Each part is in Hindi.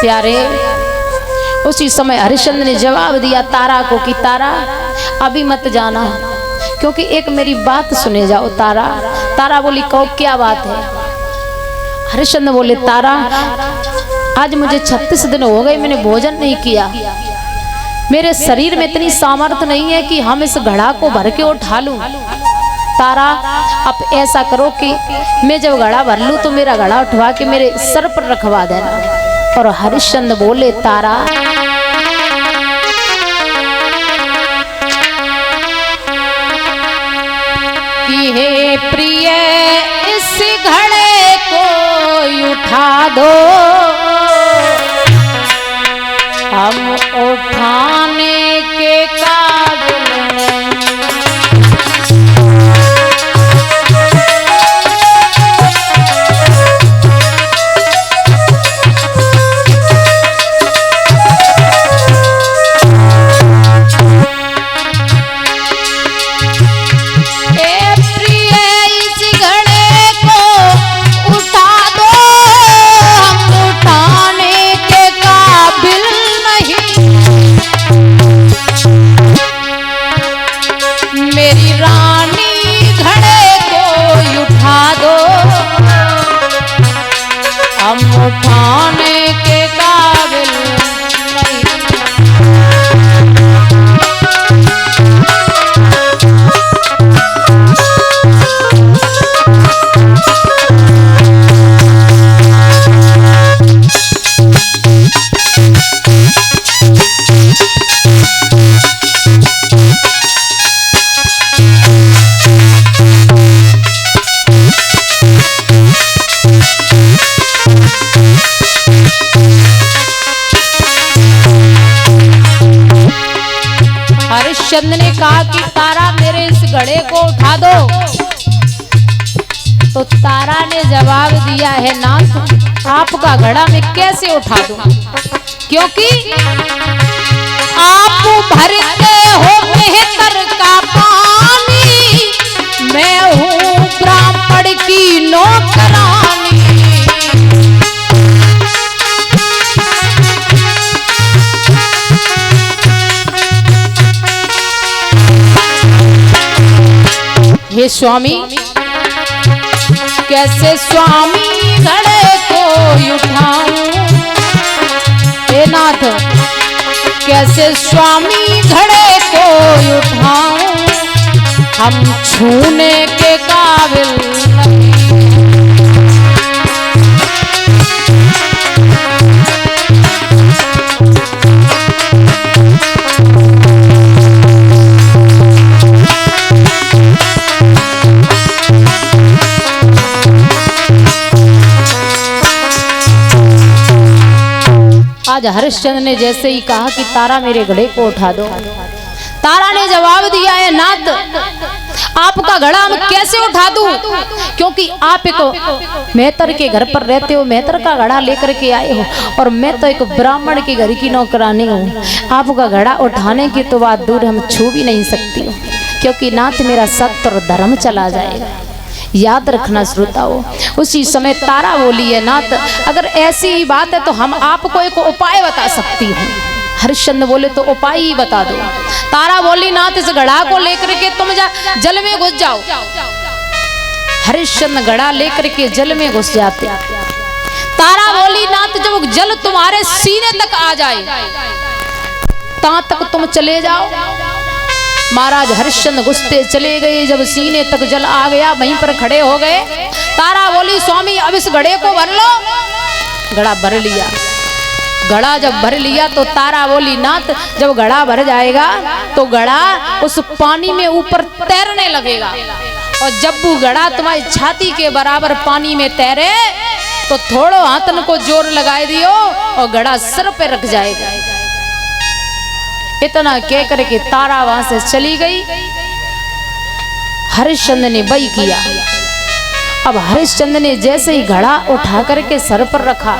प्यारे। उसी समय हरिश्चंद्र ने जवाब दिया तारा को कि तारा अभी मत जाना, क्योंकि एक मेरी बात सुने जाओ। तारा तारा बोली कहो क्या बात है। हरिश्चंद्र बोले तारा आज मुझे 36 दिन हो गए, मैंने भोजन नहीं किया। मेरे शरीर में इतनी सामर्थ्य नहीं है कि हम इस घड़ा को भर के उठा लूं। तारा अब ऐसा करो कि मैं जब घड़ा भर लूं तो मेरा घड़ा उठवा के मेरे सर पर रखवा देना। और हरिश्चंद्र बोले तारा कि हे प्रिय इस घड़े को उठा दो, हम उठाने के काबिल उठाने के काबिल हरिश्चंद्र ने कहा कि तारा मेरे इस घड़े को उठा दो। तो तारा ने जवाब दिया है नाथ आपका घड़ा मैं कैसे उठा दूं, क्योंकि आप भरते हो मेहतर का पानी, मैं हूँ ब्राह्मण की नौकरानी। हे स्वामी कैसे स्वामी घड़े को उठाऊं, हे नाथ कैसे स्वामी घड़े को उठाऊं, हम छूने के काबिल नहीं। आज हरिश्चंद्र ने जैसे ही कहा कि तारा मेरे घड़े को उठा दो, तारा ने जवाब दिया है नाथ आपका घड़ा मैं कैसे उठा दूं, क्योंकि आप एक मेहतर के घर पर रहते हो, मेहतर का घड़ा लेकर के आए हो, और मैं तो एक ब्राह्मण के घर की नौकरानी हूँ। आपका घड़ा उठाने की तो बात दूर, हम छू भी नहीं सकती, क्योंकि नाथ मेरा सत्य और धर्म चला जाएगा। याद रखना श्रोताओं। उसी समय तारा बोली है नाथ अगर ऐसी ही बात है तो हम आपको एक उपाय बता सकती हूँ। हरिश्चंद्र बोले तो उपाय ही बता दो। तारा बोली नाथ इस घड़ा को लेकर के तुम जल में घुस जाओ। हरिश्चंद्र घड़ा लेकर के जल में घुस जाते। तारा बोली नाथ जब जल तुम्हारे सीने तक आ जाए तहां तक तुम चले जाओ। महाराज हरिश्चंद्र घुसते चले गए। जब सीने तक जल आ गया वहीं पर खड़े हो गए। तारा बोली स्वामी अब इस घड़े को भर लो। घड़ा भर लिया। घड़ा जब भर लिया तो तारा बोली नाथ जब घड़ा भर जाएगा तो घड़ा उस पानी में ऊपर तैरने लगेगा, और जब वो घड़ा तुम्हारी छाती के बराबर पानी में तैरे तो थोड़ो हाथन को जोर लगाए दियो और घड़ा सर पे रख जाएगा। इतना कह करके तारा वहां से चली गई। हरिश्चंद्र ने वही किया। अब हरिश्चंद्र ने जैसे ही घड़ा उठा करके सर पर रखा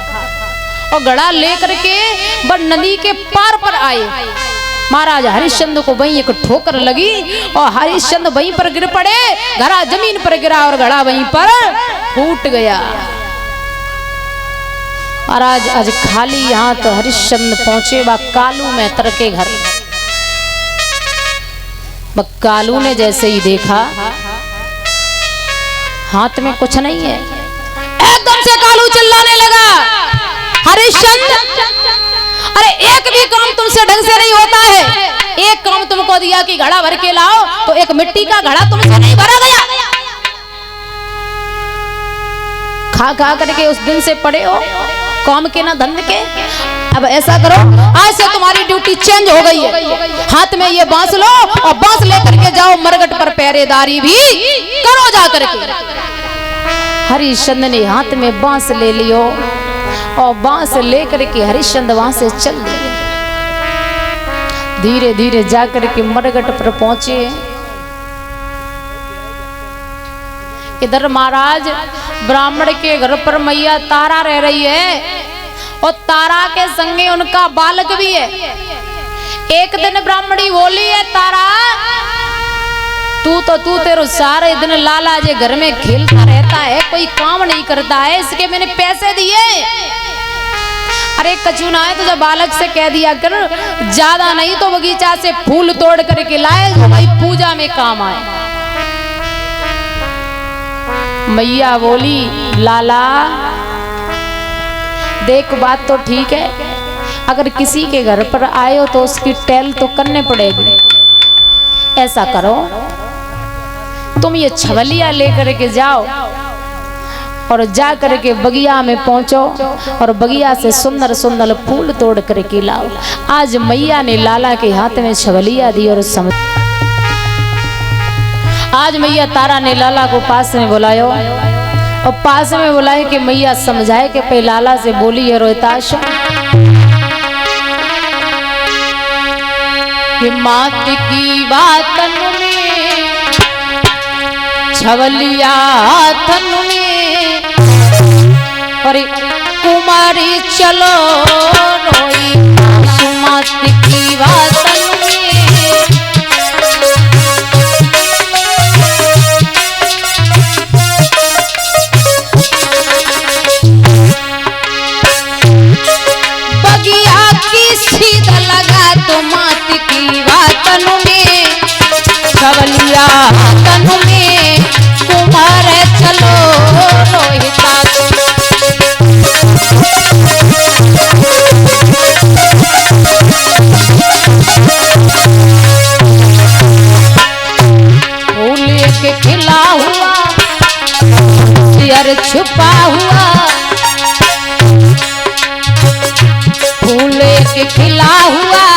और घड़ा लेकर के बड़ नदी के पार पर आए। महाराज हरिश्चंद्र को वहीं एक ठोकर लगी और हरिश्चंद्र वहीं पर गिर पड़े। घड़ा जमीन पर गिरा और घड़ा वहीं पर फूट गया। महाराज आज खाली हाथ हरिश्चंद्र पहुंचे बा कालू मेहतर के घर। कालू ने जैसे ही देखा हाथ में कुछ नहीं है, एकदम से कालू चिल्लाने लगा, हरिश्चंद्र अरे एक भी काम तुमसे ढंग से नहीं होता है। एक काम तुमको दिया कि घड़ा भर के लाओ, तो एक मिट्टी का घड़ा तुमसे नहीं भरा गया। खा खा करके उस दिन से पड़े हो, काम के ना धंध के। अब ऐसा करो, आज से तुम्हारी ड्यूटी चेंज हो गई है। हाथ में ये बांस लो और बांस लेकर के जाओ, मरगट पर पहरेदारी भी करो जा करके। हरिश्चंद्र ने हाथ में बांस ले लियो और बांस लेकर के हरिश्चंद्र वहां से चल दिए। धीरे धीरे जाकर के मरगट पर पहुंचे। इधर महाराज ब्राह्मण के घर पर मैया तारा रह रही है और तारा के संगे उनका बालक भी है। एक दिन ब्राह्मणी बोली है, तारा तू तेरे सारे दिन लाला जे घर में खेलता रहता है, कोई काम नहीं करता है, इसके मैंने पैसे दिए। अरे कछु ना है तो जब बालक से कह दिया कर, ज्यादा नहीं तो बगीचा से फूल तोड़ करके लाए जो भाई पूजा में काम आए। मैया बोली, लाला देख बात तो ठीक है, अगर किसी के घर पर आए हो तो उसकी टेल तो करने पड़ेगी। ऐसा करो तुम ये छवलिया लेकर के जाओ और जा करके बगिया में पहुंचो और बगिया से सुंदर सुंदर फूल तोड़ करके लाओ। आज मैया ने लाला के हाथ में छवलिया दी और समझ। आज मैया तारा ने लाला को पास में बुलायो और पास में बुलाए कि मैया समझाए कि पहले लाला से बोली है, रोहिताश कि मात की बातन में छवलिया थन में और कुमारी चलो रोई मात की बातन में। बगिया की सीधा लगा तो मात की बातन में छवलिया तन में कुमार चलो रोहिता। फूल के खिला हुआ सिर छुपा हुआ, फूल के खिला हुआ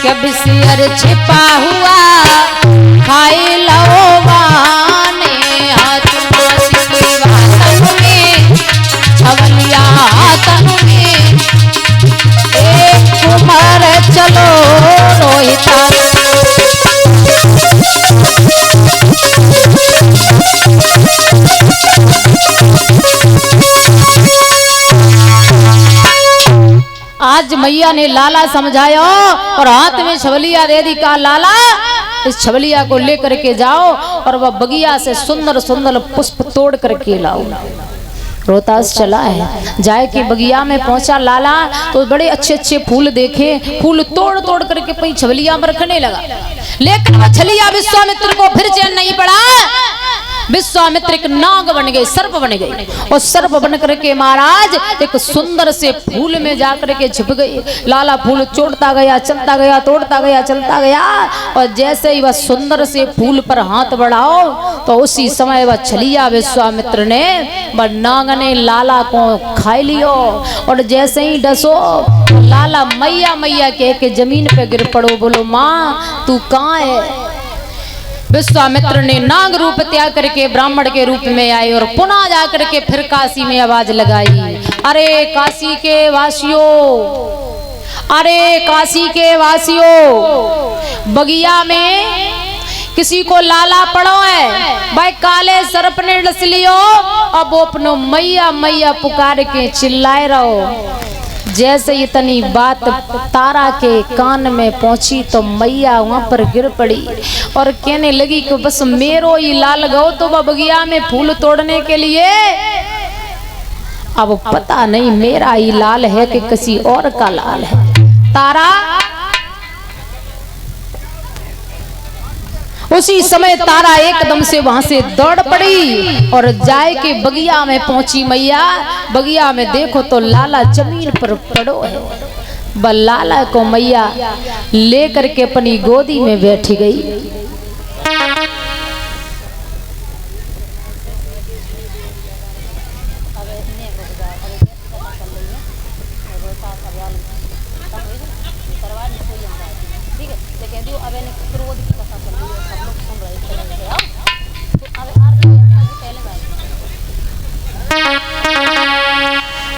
कब सिर छिपा हुआ, खाए लो वाने हाथ मात की बातन में छवलिया तन में एक कुमार चलो रोहिता। आज मैया ने लाला समझाया और हाथ में छवलिया दे दी। का लाला इस छवलिया को लेकर के जाओ और वह बगिया से सुंदर सुंदर पुष्प तोड़ करके लाओ। रोहतास चला है, जाए के बगिया में पहुंचा लाला तो बड़े अच्छे अच्छे फूल देखे, फूल तोड़ तोड़ करके पई छवलिया में रखने लगा। लेकिन वह छलिया विश्वामित्र को फिर चैन नहीं पड़ा। विश्वामित्र एक नाग बन गए, सर्प बन गए और सर्प बन करके महाराज एक सुंदर से फूल में जाकर के छिप गए। लाला फूल तोड़ता गया, चलता गया, तोड़ता गया, चलता गया और जैसे ही वह सुंदर से फूल पर हाथ बढ़ाओ तो उसी समय वह छलिया विश्वामित्र ने वह नाग ने लाला को खा लियो और जैसे ही डसो तो लाला मैया मैया कह के जमीन पे गिर पड़ो। बोलो माँ तू कहाँ है? विश्वामित्र ने नाग रूप त्याग करके ब्राह्मण के रूप में आए और पुनः जाकर के फिर काशी में आवाज लगाई, अरे काशी के वासियों, अरे काशी के वासियों, बगिया में किसी को लाला पड़ो है भाई, काले सर्प ने डस लियो। अब वो अपनो मैया मैया पुकार के चिल्लाए रहो। जैसे इतनी बात तारा के कान में पहुंची तो मैया वहां पर गिर पड़ी और कहने लगी कि बस मेरो ही लाल गो तो बगिया में फूल तोड़ने के लिए अब पता नहीं मेरा ही लाल है कि किसी और का लाल है। तारा उसी समय तारा एकदम से वहां से दौड़ पड़ी और जाए के बगिया में पहुंची। मैया बगिया में देखो तो लाला जमीन पर पड़ो है। बल लाला को मैया लेकर के अपनी गोदी में बैठी गई।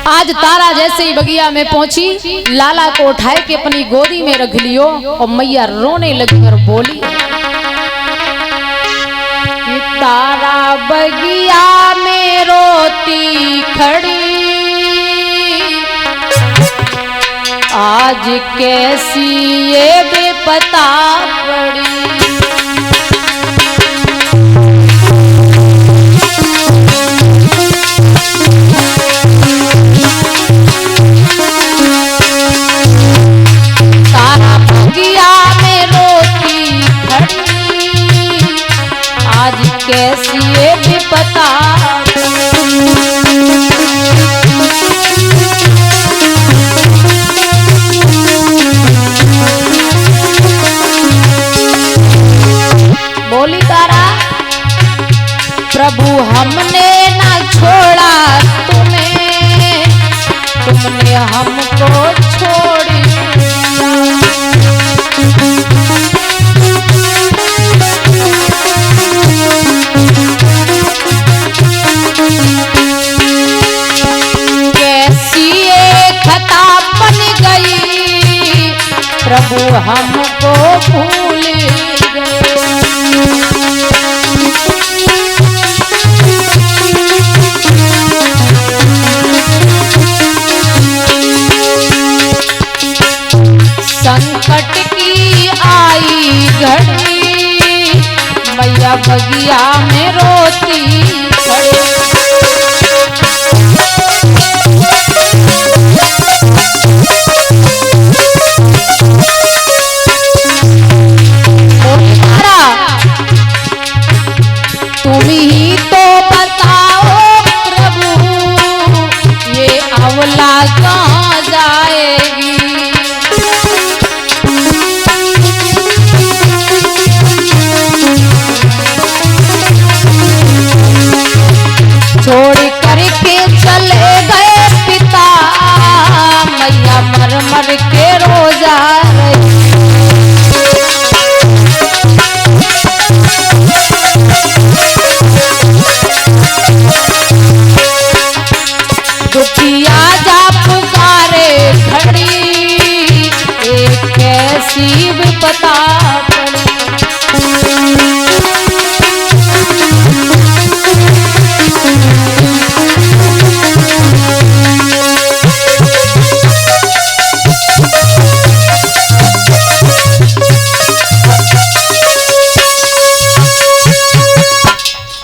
आज तारा जैसे ही बगिया में पहुंची, लाला को उठाए के अपनी गोदी में रख लियो और मैया रोने लगी और बोली, तारा बगिया में रोती खड़ी, आज कैसी ये बेपता पड़ी। कैसी ये भी पता बोली तारा, प्रभु हमने ना छोड़ा तुम्हें, तुमने हमको छोड़ी। प्रभु हमको भूल गए। संकट की आई घड़ी, मैया बगिया में रोती खड़ी। तुम ही तो बताओ प्रभु, ये अवला कहाँ जाएगी। छोड़ करके चले गए पिता, मैया मर मर के रो जा रही। दुखिया जा पुकारे खड़ी, एक कैसी विपता पड़ी।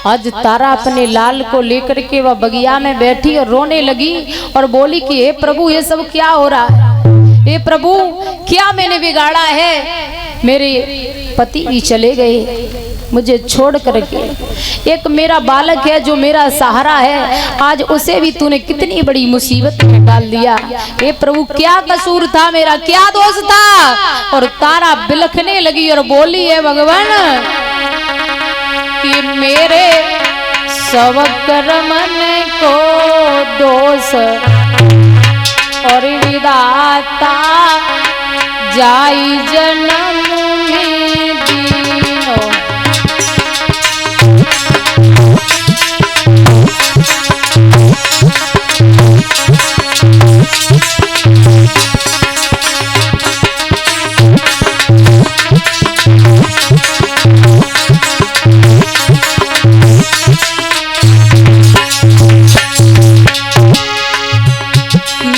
आज तारा अपने लाल को लेकर के वह बगिया में बैठी और रोने लगी और बोली कि हे प्रभु, ये सब क्या हो रहा है? हे प्रभु, क्या मैंने बिगाड़ा है? मेरे पति भी चले गए मुझे छोड़ करके। एक मेरा बालक है जो मेरा सहारा है, आज उसे भी तूने कितनी बड़ी मुसीबत में डाल दिया। हे प्रभु, क्या कसूर था मेरा, क्या दोष था? और तारा बिलखने लगी और बोली, है भगवान कि मेरे स्वकर्मन को दोष और विधाता जाई जन्म में दीनो।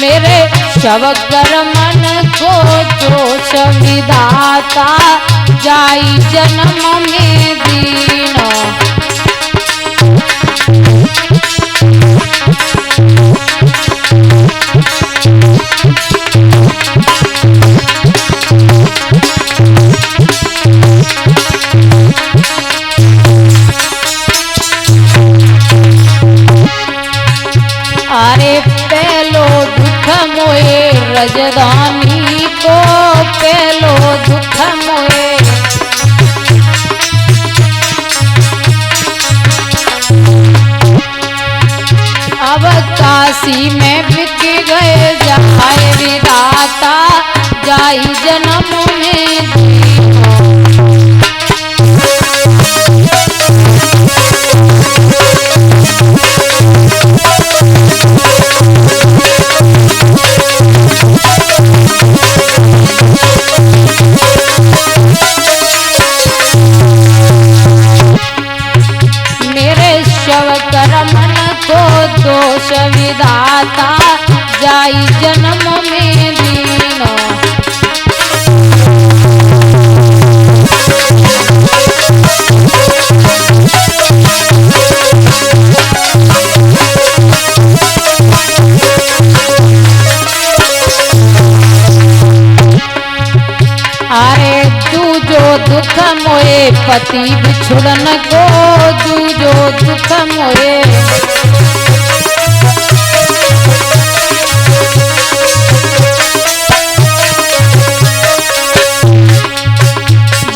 मेरे स्वकर्मन को दोष विधाता जाई जन्म में दीनो। ब्रजधानी को पेलो दुख मोए। अब काशी में बिक गए जाए विधाता जाई जन्म में दोष विधाता जाई जन्म में दीनो। अरे तू जो दुख मोए पति बिछुड़न को, तू जो दुख मोए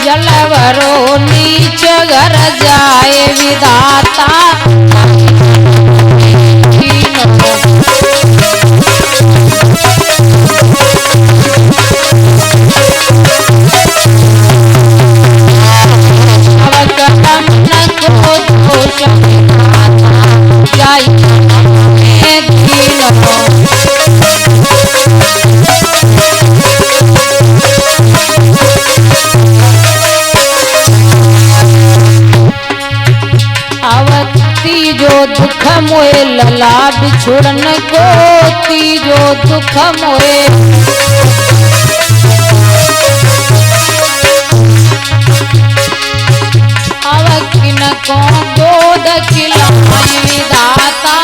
जलवरो नीच घर जाए विधाता दुख मोए लला बिछुड़न को, तीजो दुख मोए अब किन को गोद खिलाई विधाता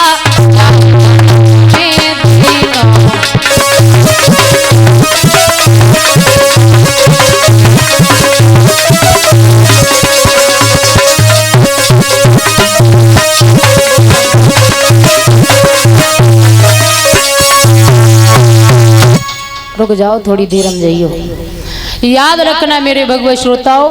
रुक जाओ, थोड़ी देर हम जाइयो। याद रखना मेरे भगवत श्रोताओं,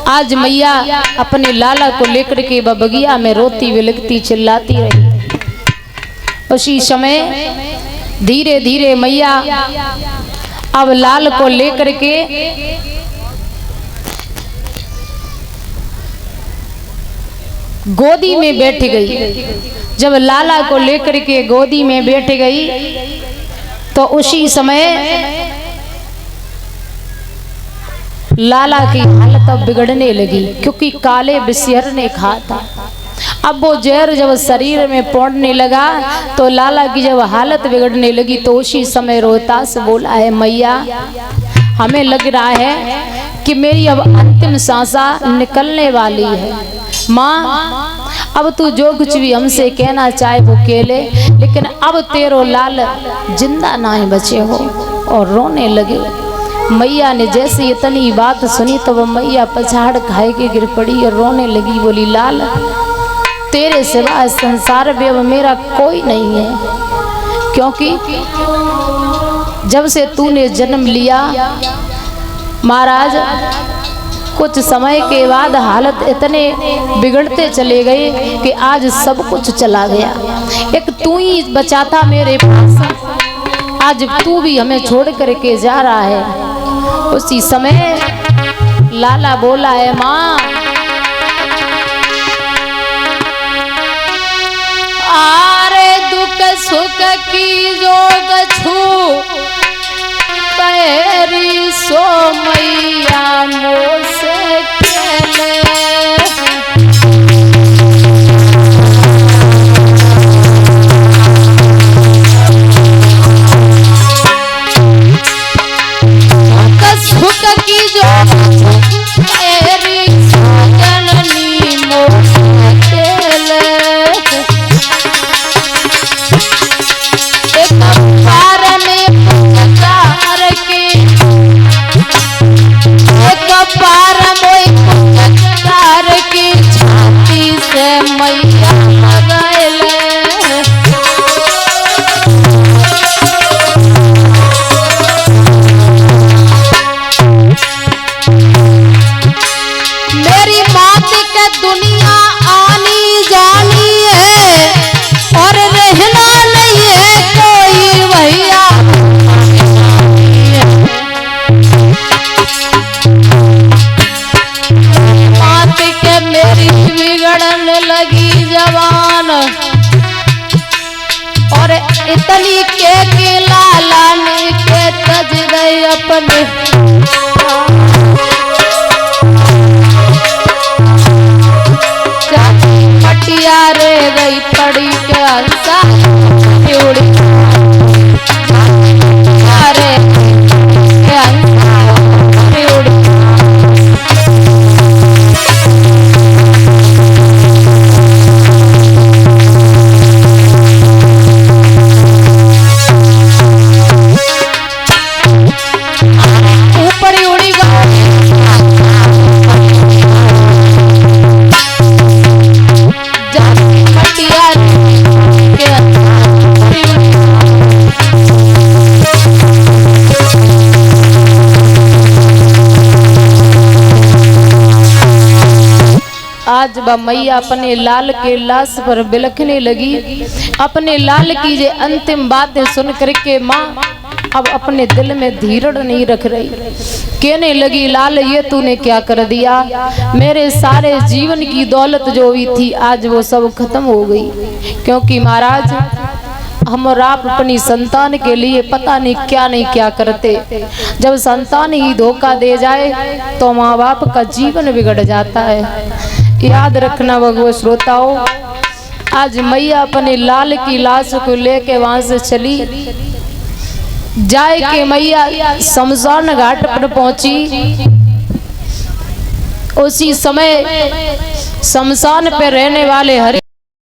आज मैया अपने लाला को लेकर के बगिया में रोती विलखती चिल्लाती रही। उसी समय धीरे धीरे मैया अब लाल को लेकर के गोदी में बैठ गई। जब लाला को लेकर के गोदी में बैठ गई तो उसी समय लाला की हालत अब बिगड़ने लगी, क्योंकि काले बिस्यर ने खा था। अब वो जहर जब शरीर में पौड़ने लगा तो लाला की जब हालत बिगड़ने लगी तो उसी समय रोहतास बोला है, मैया हमें लग रहा है कि मेरी अब अंतिम सांसा निकलने वाली है। माँ अब तू जो कुछ भी हमसे कहना चाहे वो कह ले, लेकिन अब तेरो लाल जिंदा ना ही बचे हो। और रोने लगे। मैया ने जैसे इतनी बात सुनी तो वो मैया पछाड़ खाए के गिर पड़ी और रोने लगी। बोली, लाल तेरे सिवा संसार में अब मेरा कोई नहीं है, क्योंकि जब से तूने जन्म लिया महाराज कुछ समय के बाद हालत इतने बिगड़ते चले गए कि आज सब कुछ चला गया। एक तू ही बचा था मेरे पास, आज तू भी हमें छोड़ करके जा रहा है। उसी समय लाला बोला है, माँ आरे दुख सुख की जोग छू पैरी सो मैया मोसे खेले। सुख की जोग छू पैरी जननी मोसे खेले। तली के लाला ने के तज गए अपने पटिया रे गई पड़ी के अंसा उड़ी रे के अंसा उड़ी आज वह मैया अपने लाल के लाश पर बिलखने लगी। अपने लाल की ये अंतिम बातें सुन करके माँ अब अपने दिल में धीरज नहीं रख रही। कहने लगी लाल ये तूने क्या कर दिया, मेरे सारे जीवन की दौलत जो हुई थी आज वो सब खत्म हो गई। क्योंकि महाराज हम और आप अपनी संतान के लिए पता नहीं क्या करते। जब संतान ही धोखा दे जाए तो माँ बाप का जीवन बिगड़ जाता है। याद रखना भगवत श्रोताओं, आज मैया अपने लाल की लाश को लेके वहां से चली। जाए के मैया शमशान घाट पर पहुंची। उसी समय शमशान पे रहने वाले हरि